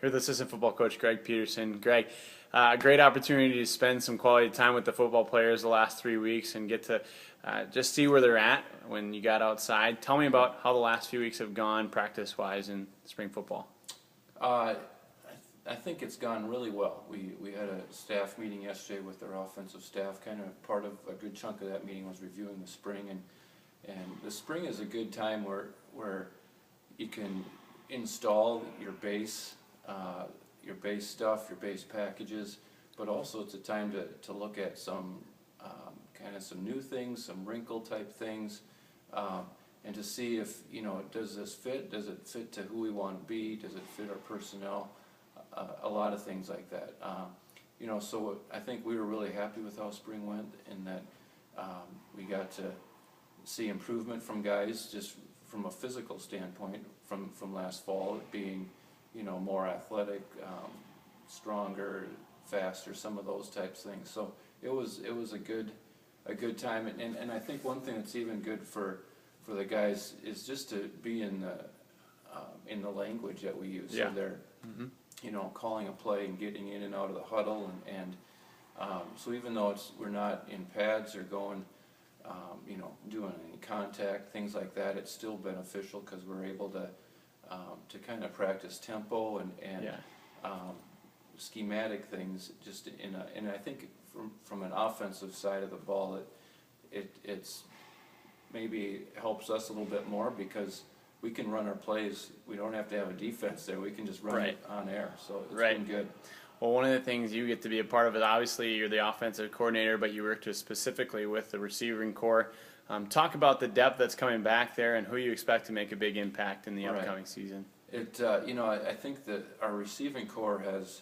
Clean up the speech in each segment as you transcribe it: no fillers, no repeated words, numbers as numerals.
Here with assistant football coach Greg Peterson. Greg, a great opportunity to spend some quality time with the football players the last 3 weeks and get to just see where they're at when you got outside. Tell me about how the last few weeks have gone practice-wise in spring football. I think it's gone really well. We had a staff meeting yesterday with our offensive staff. Kind of part of a good chunk of that meeting was reviewing the spring, and the spring is a good time where you can install your base stuff, your base packages, but also it's a time to look at some some new things, some wrinkle type things, and to see if, does this fit? Does it fit to who we want to be? Does it fit our personnel? A lot of things like that. So I think we were really happy with how spring went, in that we got to see improvement from guys just from a physical standpoint from last fall, being more athletic, stronger, faster, some of those types of things. So it was a good time, and I think one thing that's even good for the guys is just to be in the language that we use. Yeah. So they're calling a play and getting in and out of the huddle, and so even though we're not in pads or going doing any contact, things like that, it's still beneficial because we're able to kind of practice tempo and schematic things just and I think from an offensive side of the ball, it's maybe helps us a little bit more because we can run our plays. We don't have to have a defense there. We can just run it on air. So it's been good. Well, one of the things you get to be a part of is, obviously, you're the offensive coordinator, but you work specifically with the receiving core. Talk about the depth that's coming back there and who you expect to make a big impact in the upcoming season. I think that our receiving core has,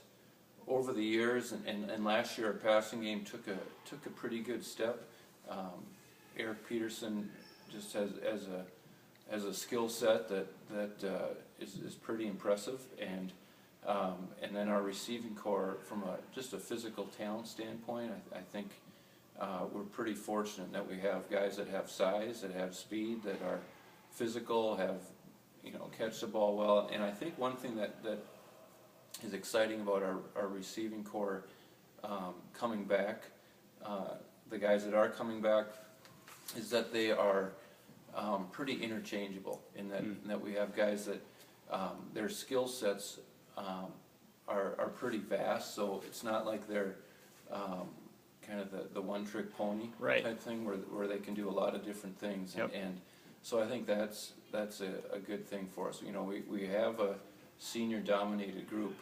over the years, and last year our passing game took a pretty good step. Peterson just has a skill set that is pretty impressive, and then our receiving core, from just a physical talent standpoint, I think we're pretty fortunate that we have guys that have size, that have speed, that are physical, have catch the ball well. And I think one thing that is exciting about our receiving core coming back, the guys that are coming back, is that they are pretty interchangeable, in that we have guys that their skill sets are pretty vast, so it's not like they're kind of the one-trick pony type thing where they can do a lot of different things. And so I think that's a good thing for us. We have a senior-dominated group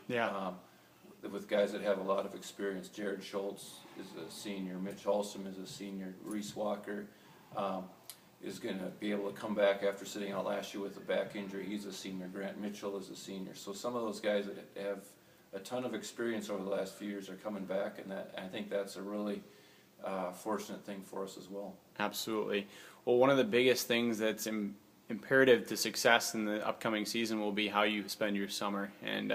with guys that have a lot of experience. Jared Schultz is a senior. Mitch Halsum is a senior. Reese Walker is going to be able to come back after sitting out last year with a back injury. He's a senior. Grant Mitchell is a senior. So some of those guys that have a ton of experience over the last few years are coming back, and I think that's a really fortunate thing for us as well. Absolutely. Well, one of the biggest things that's imperative to success in the upcoming season will be how you spend your summer. And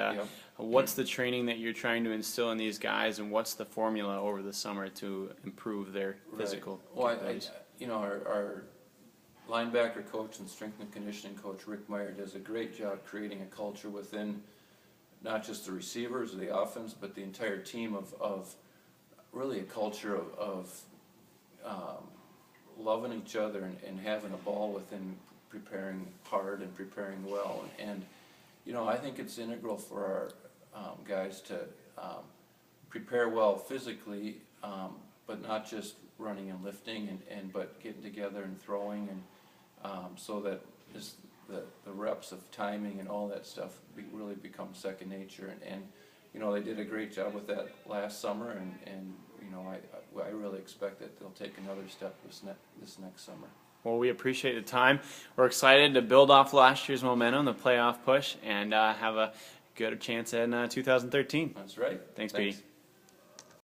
what's the training that you're trying to instill in these guys, and what's the formula over the summer to improve their physical capabilities? Our linebacker coach and strength and conditioning coach, Rick Meyer, does a great job creating a culture within not just the receivers or the offense, but the entire team of really a culture of loving each other and having a ball within preparing hard and preparing well. And I think it's integral for our guys to prepare well physically, but not just running and lifting, but getting together and throwing, and so that just the reps of timing and all that stuff really becomes second nature. And they did a great job with that last summer, and I really expect that they'll take another step this next summer. Well, we appreciate the time. We're excited to build off last year's momentum, the playoff push, and have a good chance in 2013. That's right. Thanks, Pete.